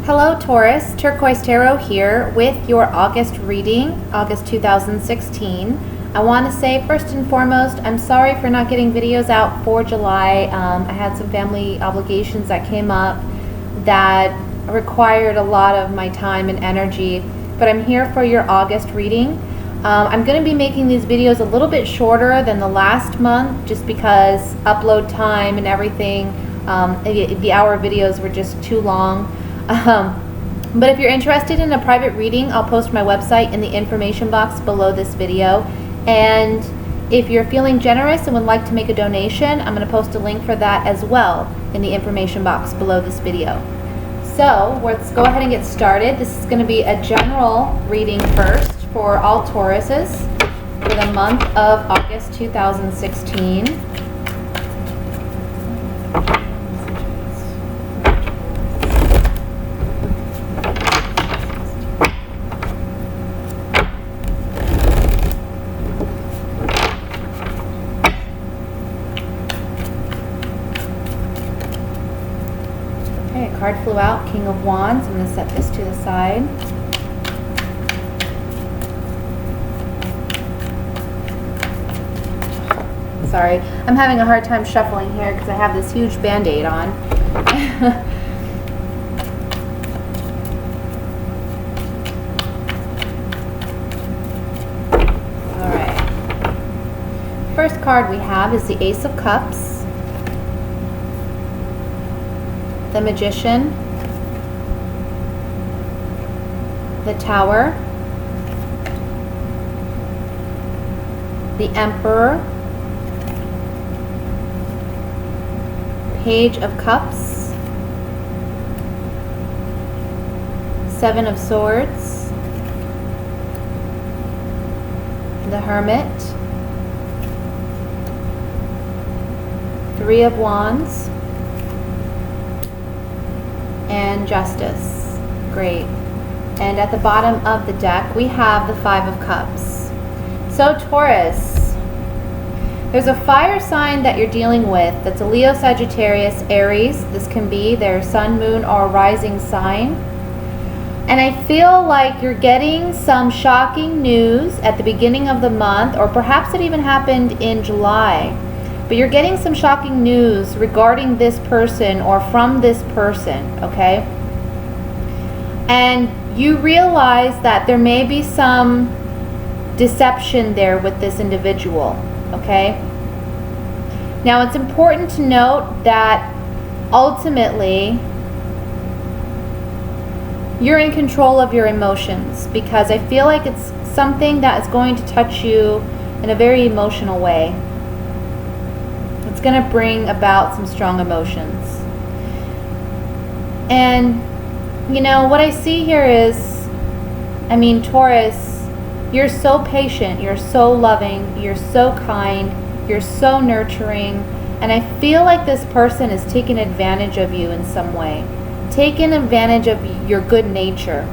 Hello Taurus, Turquoise Tarot here with your August reading, August 2016. I want to say first and foremost, I'm sorry for not getting videos out for July. I had some family obligations that came up that required a lot of my time and energy, but I'm here for your August reading. I'm going to be making these videos a little bit shorter than the last month just because upload time and everything, the hour videos were just too long. But if you're interested in a private reading, I'll post my website in the information box below this video. And if you're feeling generous and would like to make a donation, I'm going to post a link for that as well in the information box below this video. So let's go ahead and get started. This is going to be a general reading first for all Tauruses for the month of August 2016. Okay, a card flew out, King of Wands. I'm going to set this to the side. Sorry, I'm having a hard time shuffling here because I have this huge band-aid on. Alright. First card we have is the Ace of Cups, the Magician, the Tower, the Emperor, Page of Cups, Seven of Swords, the Hermit, Three of Wands, and Justice. Great. And at the bottom of the deck we have the Five of Cups. So Taurus, there's a fire sign that you're dealing with that's a Leo, Sagittarius, Aries. This can be their sun, moon, or rising sign. And I feel like you're getting some shocking news at the beginning of the month, or perhaps it even happened in July. But you're getting some shocking news regarding this person or from this person, okay? And you realize that there may be some deception there with this individual. Okay. Now it's important to note that ultimately you're in control of your emotions, because I feel like it's something that is going to touch you in a very emotional way. It's going to bring about some strong emotions. And you know what I see here is, I mean, Taurus, you're so patient, you're so loving, you're so kind, you're so nurturing, and I feel like this person is taking advantage of you in some way, taking advantage of your good nature.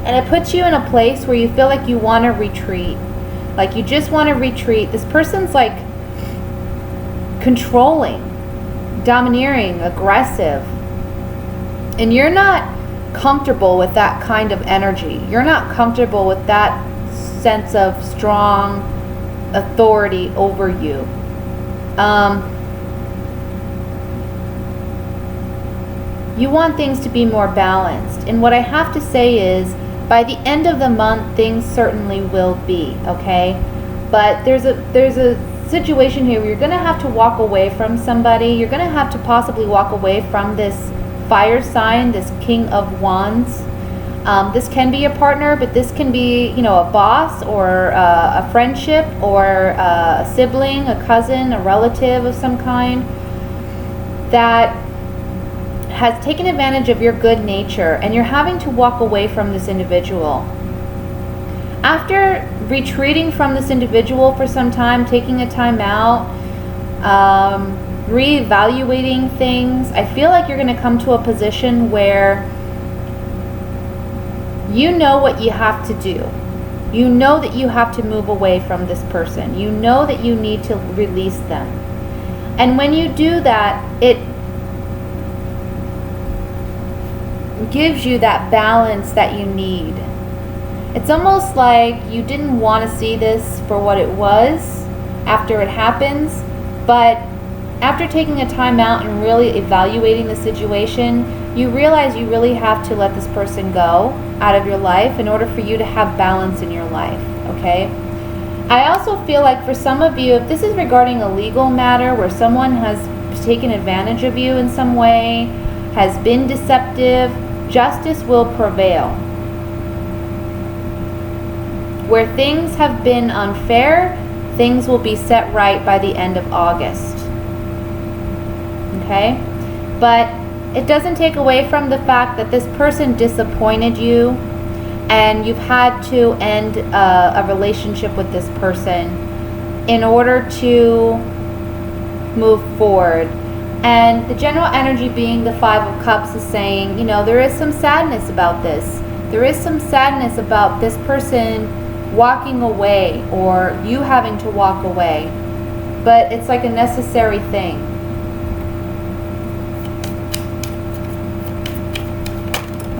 And it puts you in a place where you feel like you want to retreat, like you just want to retreat. This person's like controlling, domineering, aggressive, and you're not comfortable with that kind of energy. You're not comfortable with that sense of strong authority over you. You want things to be more balanced, and what I have to say is by the end of the month things certainly will be, okay? But there's a situation here where you're going to have to walk away from somebody. You're going to have to possibly walk away from this fire sign, this King of Wands. This can be a partner, but this can be, you know, a boss or a friendship or a sibling, a cousin, a relative of some kind that has taken advantage of your good nature, and you're having to walk away from this individual. After retreating from this individual for some time, taking a time out, reevaluating things, I feel like you're going to come to a position where you know what you have to do. You know that you have to move away from this person. You know that you need to release them. And when you do that, it gives you that balance that you need. It's almost like you didn't want to see this for what it was after it happens, but after taking a time out and really evaluating the situation, you realize you really have to let this person go out of your life in order for you to have balance in your life, okay? I also feel like for some of you, if this is regarding a legal matter where someone has taken advantage of you in some way, has been deceptive, justice will prevail. Where things have been unfair, things will be set right by the end of August. Okay? But it doesn't take away from the fact that this person disappointed you and you've had to end a relationship with this person in order to move forward. And the general energy being the Five of Cups is saying, you know, there is some sadness about this. There is some sadness about this person walking away or you having to walk away. But it's like a necessary thing.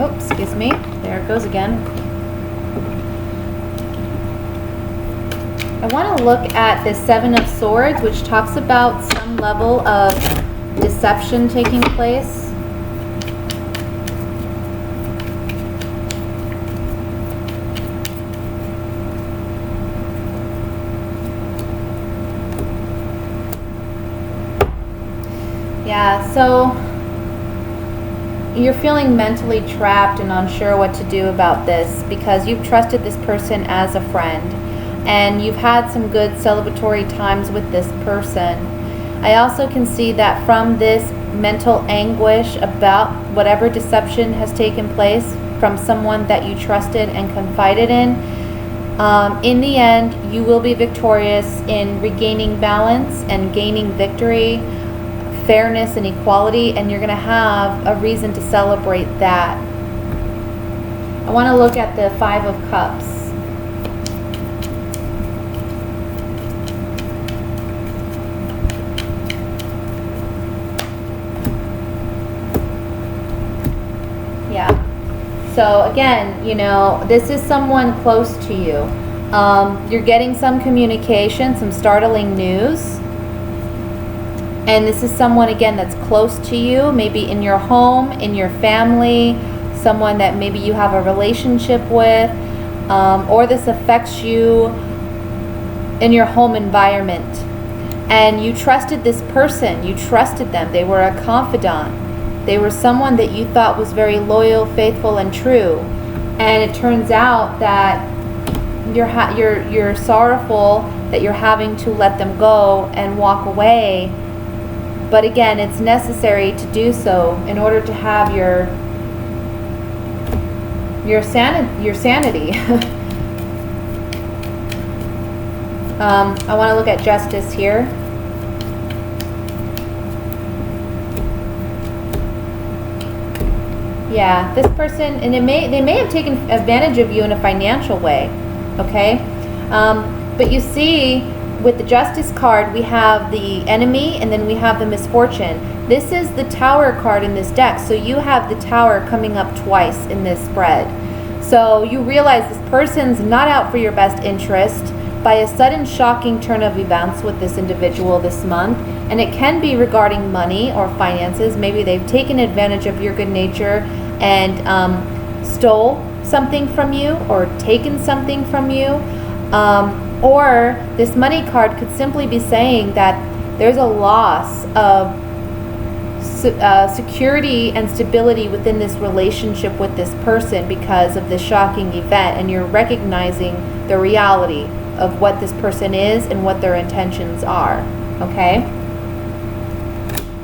Oops, excuse me. There it goes again. I want to look at the Seven of Swords, which talks about some level of deception taking place. Yeah, so you're feeling mentally trapped and unsure what to do about this because you've trusted this person as a friend and you've had some good celebratory times with this person. I also can see that from this mental anguish about whatever deception has taken place from someone that you trusted and confided in the end, you will be victorious in regaining balance and gaining victory, fairness and equality, and you're going to have a reason to celebrate that. I want to look at the Five of Cups. Yeah. So again, you know, this is someone close to you. You're getting some communication, some startling news. And this is someone, again, that's close to you, maybe in your home, in your family, someone that maybe you have a relationship with, or this affects you in your home environment. And you trusted this person, you trusted them, they were a confidant. They were someone that you thought was very loyal, faithful, and true. And it turns out that you're sorrowful that you're having to let them go and walk away. But again, it's necessary to do so in order to have your sanity. I want to look at justice here. Yeah, this person, and they may have taken advantage of you in a financial way, okay? But you see, with the Justice card, we have the enemy and then we have the misfortune. This is the Tower card in this deck, so you have the Tower coming up twice in this spread. So you realize this person's not out for your best interest by a sudden shocking turn of events with this individual this month, and it can be regarding money or finances. Maybe they've taken advantage of your good nature and stole something from you or taken something from you. Or this money card could simply be saying that there's a loss of security and stability within this relationship with this person because of this shocking event, and you're recognizing the reality of what this person is and what their intentions are, okay?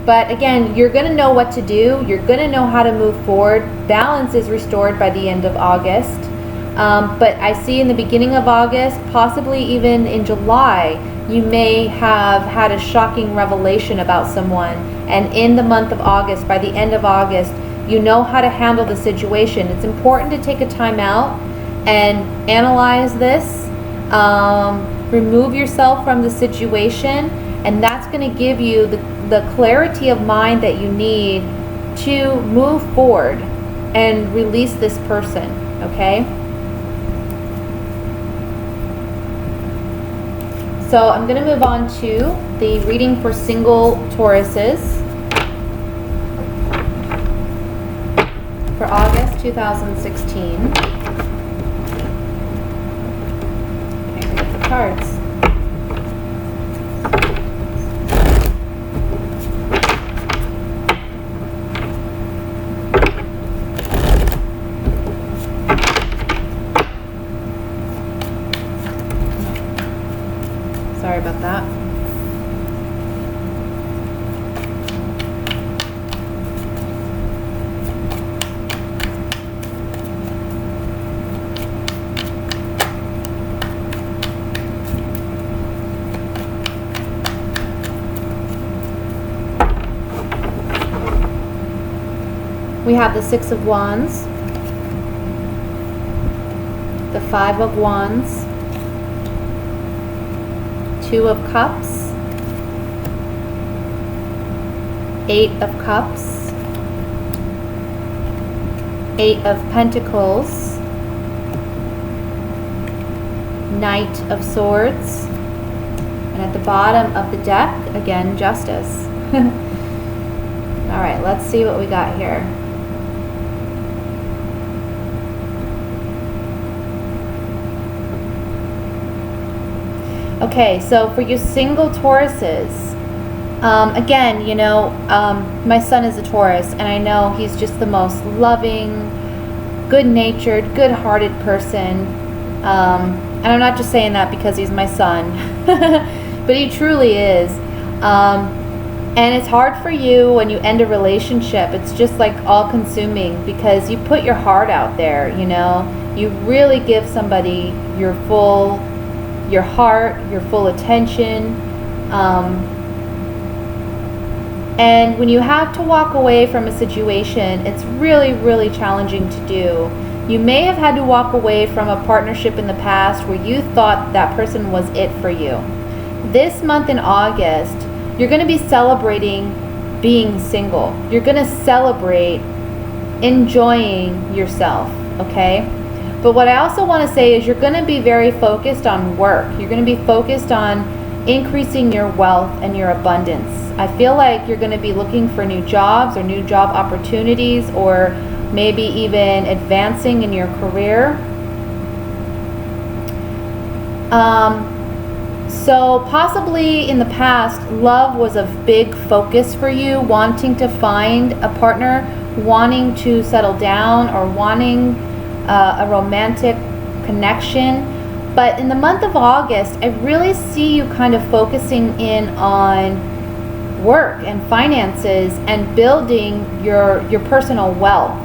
But again, you're going to know what to do. You're going to know how to move forward. Balance is restored by the end of August. But I see in the beginning of August, possibly even in July, you may have had a shocking revelation about someone. And in the month of August, by the end of August, you know how to handle the situation. It's important to take a time out and analyze this, remove yourself from the situation, and that's going to give you the clarity of mind that you need to move forward. and release this person, okay? So I'm going to move on to the reading for single Tauruses for August 2016. Okay, read the cards. Sorry about that. We have the Six of Wands, the Five of Wands, Two of Cups, Eight of Cups, Eight of Pentacles, Knight of Swords, and at the bottom of the deck, again, Justice. All right, let's see what we got here. Okay, so for you single Tauruses, again, you know, my son is a Taurus, and I know he's just the most loving, good-natured, good-hearted person. And I'm not just saying that because he's my son, but he truly is. And it's hard for you when you end a relationship. It's just like all-consuming because you put your heart out there, you know. You really give somebody your heart, your full attention, and when you have to walk away from a situation, it's really, really challenging to do. You may have had to walk away from a partnership in the past where you thought that person was it for you. This month in August, you're going to be celebrating being single. You're going to celebrate enjoying yourself, okay? But what I also want to say is you're going to be very focused on work. You're going to be focused on increasing your wealth and your abundance. I feel like you're going to be looking for new jobs or new job opportunities, or maybe even advancing in your career. So possibly in the past, love was a big focus for you, wanting to find a partner, wanting to settle down, or wanting a romantic connection. But in the month of August, I really see you kind of focusing in on work and finances and building your personal wealth.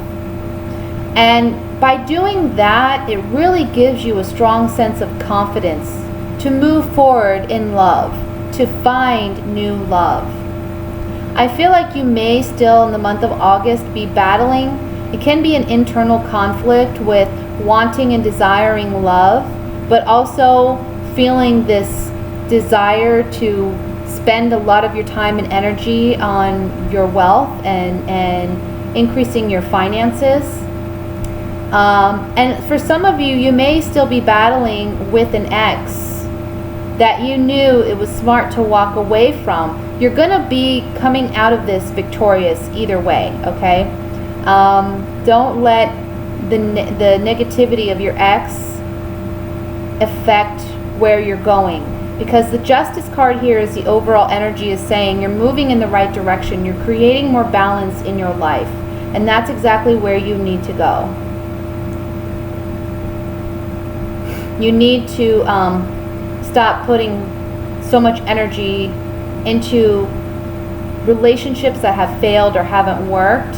And by doing that, it really gives you a strong sense of confidence to move forward in love, to find new love. I feel like you may still in the month of August be battling. It can be an internal conflict with wanting and desiring love, but also feeling this desire to spend a lot of your time and energy on your wealth and increasing your finances. And for some of you, you may still be battling with an ex that you knew it was smart to walk away from. You're going to be coming out of this victorious either way, okay? Don't let the negativity of your ex affect where you're going, because the Justice card here is the overall energy is saying you're moving in the right direction. You're creating more balance in your life, and that's exactly where you need to go. You need to stop putting so much energy into relationships that have failed or haven't worked,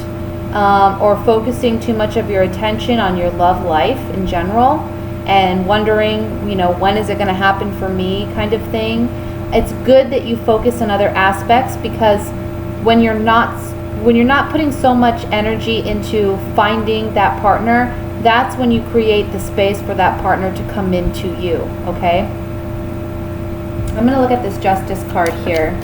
or focusing too much of your attention on your love life in general and wondering, you know, when is it going to happen for me kind of thing. It's good that you focus on other aspects, because when you're not putting so much energy into finding that partner, that's when you create the space for that partner to come into you, okay? I'm going to look at this Justice card here.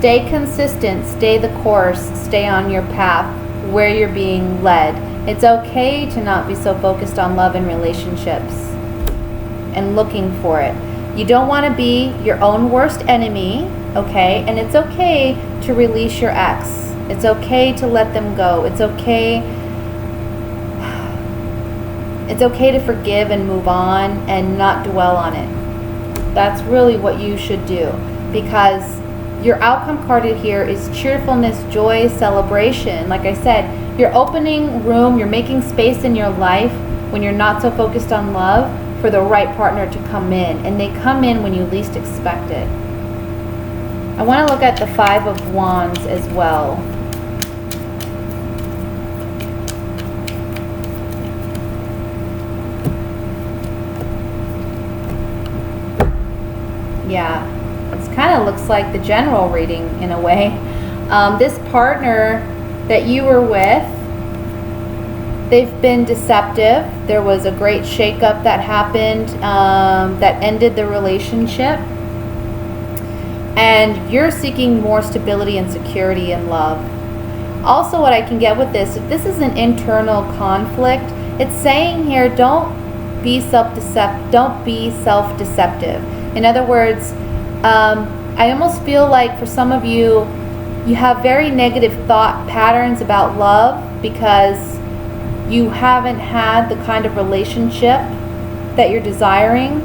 Stay consistent, stay the course, stay on your path where you're being led. It's okay to not be so focused on love and relationships and looking for it. You don't want to be your own worst enemy, okay? And it's okay to release your ex. It's okay to let them go. It's okay. It's okay to forgive and move on and not dwell on it. That's really what you should do, because your outcome carded here is cheerfulness, joy, celebration. Like I said, you're opening room, you're making space in your life when you're not so focused on love for the right partner to come in. And they come in when you least expect it. I want to look at the Five of Wands as well. Yeah, it kind of looks like the general reading in a way. This partner that you were with, they've been deceptive. There was a great shakeup that happened that ended the relationship. And you're seeking more stability and security in love. Also, what I can get with this, if this is an internal conflict, it's saying here, don't be self-deceptive. In other words, I almost feel like for some of you, you have very negative thought patterns about love because you haven't had the kind of relationship that you're desiring.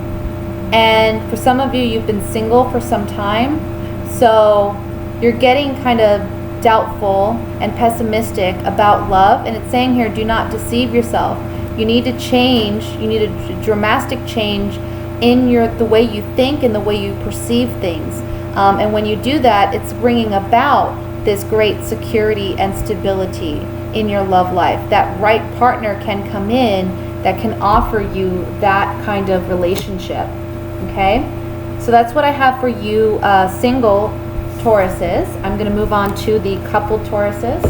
And for some of you, you've been single for some time. So you're getting kind of doubtful and pessimistic about love. And it's saying here, do not deceive yourself. You need to change. You need a dramatic change in the way you think and the way you perceive things. And when you do that, it's bringing about this great security and stability in your love life. That right partner can come in that can offer you that kind of relationship. Okay? So that's what I have for you single Tauruses. I'm going to move on to the couple Tauruses.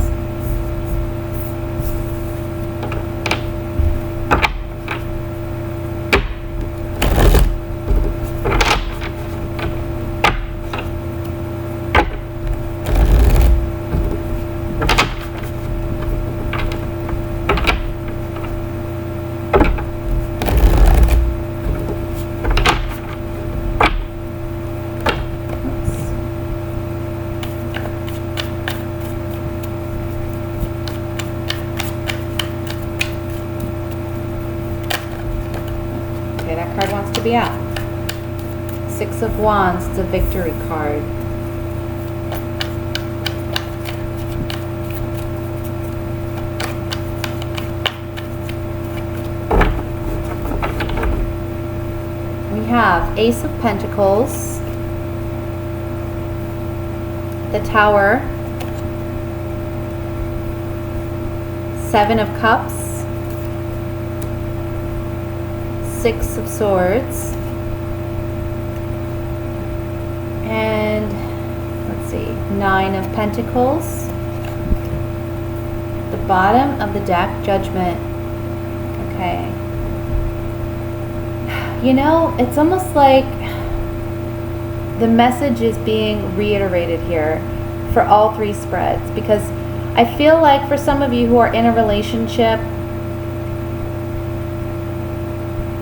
Card wants to be out. Six of Wands, it's a victory card. We have Ace of Pentacles, the Tower, Seven of Cups, Six of Swords, and let's see, Nine of Pentacles. The bottom of the deck, Judgment. Okay. You know, it's almost like the message is being reiterated here for all three spreads, because I feel like for some of you who are in a relationship,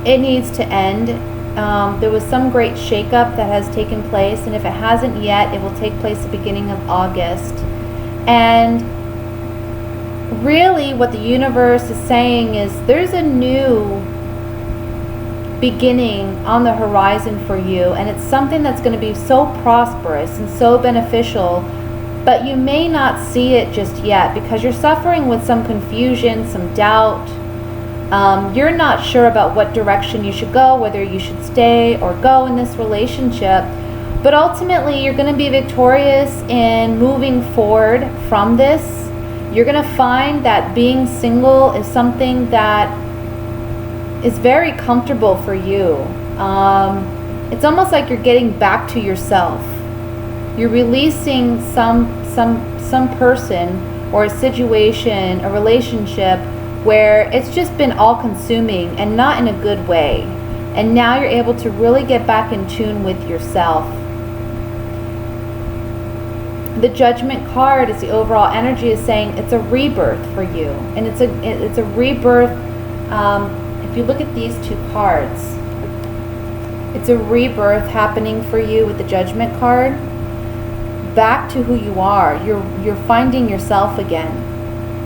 it needs to end. There was some great shakeup that has taken place, and if it hasn't yet, it will take place at the beginning of August. And really what the universe is saying is there's a new beginning on the horizon for you, and it's something that's going to be so prosperous and so beneficial, but you may not see it just yet because you're suffering with some confusion, some doubt. You're not sure about what direction you should go, whether you should stay or go in this relationship. But ultimately, you're going to be victorious in moving forward from this. You're going to find that being single is something that is very comfortable for you. It's almost like you're getting back to yourself. You're releasing some person or a situation, a relationship where it's just been all-consuming and not in a good way. And now you're able to really get back in tune with yourself. The Judgment card is the overall energy is saying it's a rebirth for you, and it's a rebirth. If you look at these two cards, it's a rebirth happening for you with the Judgment card. Back to who you are. You're finding yourself again,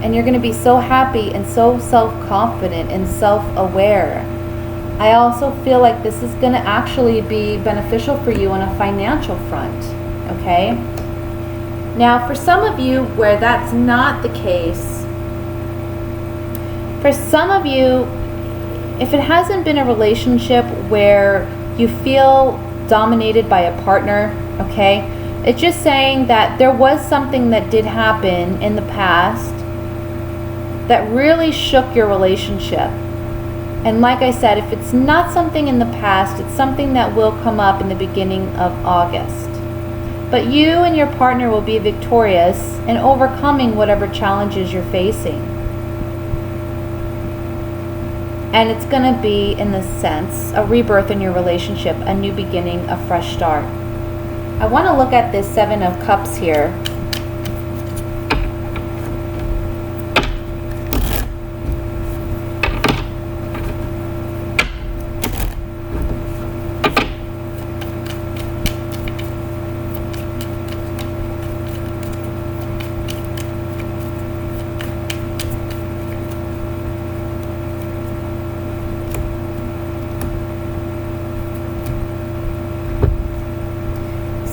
and you're going to be so happy and so self-confident and self-aware. I also feel like this is going to actually be beneficial for you on a financial front. Okay. Now, for some of you where that's not the case, for some of you, if it hasn't been a relationship where you feel dominated by a partner, okay, it's just saying that there was something that did happen in the past that really shook your relationship. And like I said, if it's not something in the past, it's something that will come up in the beginning of August. But you and your partner will be victorious in overcoming whatever challenges you're facing. And it's going to be, in this sense, a rebirth in your relationship, a new beginning, a fresh start. I want to look at this Seven of Cups here.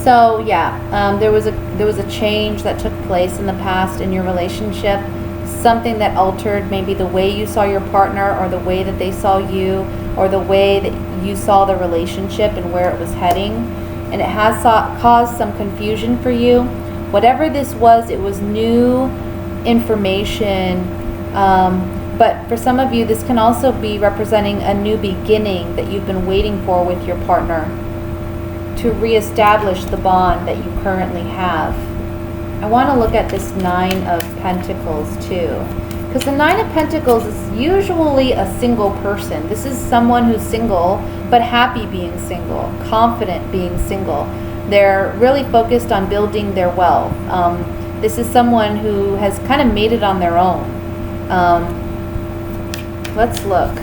So yeah, there was a change that took place in the past in your relationship, something that altered maybe the way you saw your partner, or the way that they saw you, or the way that you saw the relationship and where it was heading, and it has caused some confusion for you. Whatever this was, it was new information, but for some of you, this can also be representing a new beginning that you've been waiting for with your partner, to reestablish the bond that you currently have. I want to look at this Nine of Pentacles too, because the Nine of Pentacles is usually a single person. This is someone who's single, but happy being single, confident being single. They're really focused on building their wealth. This is someone who has kind of made it on their own. Let's look.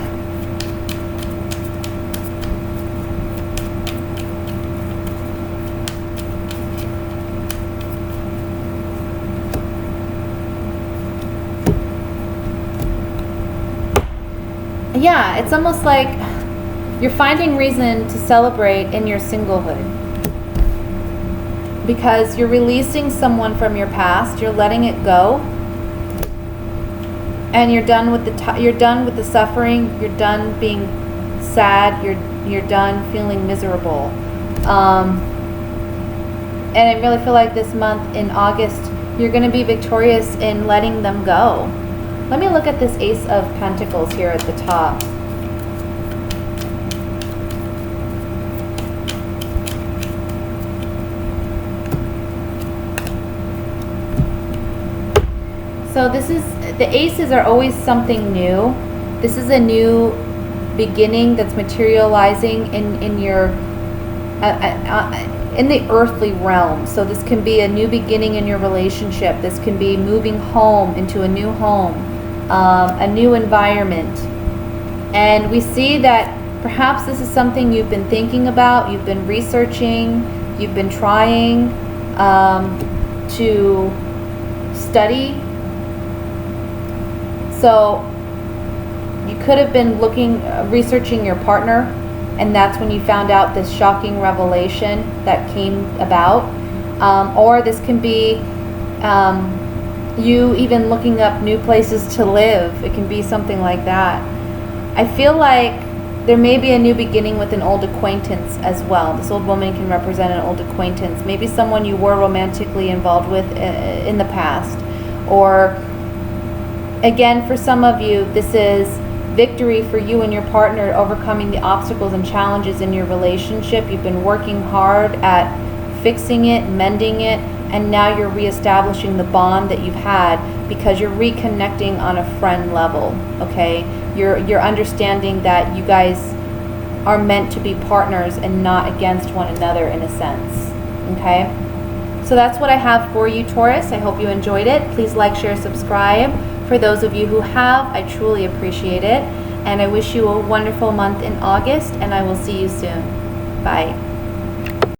Yeah, it's almost like you're finding reason to celebrate in your singlehood, because you're releasing someone from your past, you're letting it go, and you're done with the suffering, you're done being sad, you're done feeling miserable. And I really feel like this month in August, you're going to be victorious in letting them go. Let me look at this Ace of Pentacles here at the top. So this is, the aces are always something new. This is a new beginning that's materializing in your, in the earthly realm. So this can be a new beginning in your relationship. This can be moving home into a new home, a new environment. And we see that perhaps this is something you've been thinking about, you've been researching, you've been trying to study. So you could have been researching your partner, and that's when you found out this shocking revelation that came about. Or this can be you even looking up new places to live. It can be something like that. I feel like there may be a new beginning with an old acquaintance as well. This old woman can represent an old acquaintance, maybe someone you were romantically involved with in the past. Or again, for some of you, this is victory for you and your partner, overcoming the obstacles and challenges in your relationship. You've been working hard at fixing it, mending it, and now you're reestablishing the bond that you've had because you're reconnecting on a friend level, okay? You're understanding that you guys are meant to be partners and not against one another in a sense, okay? So So that's what I have for you, Taurus. I hope you enjoyed it. Please like, share, subscribe. For those of you who have, I truly appreciate it. And I wish you a wonderful month in August, and I will see you soon. Bye.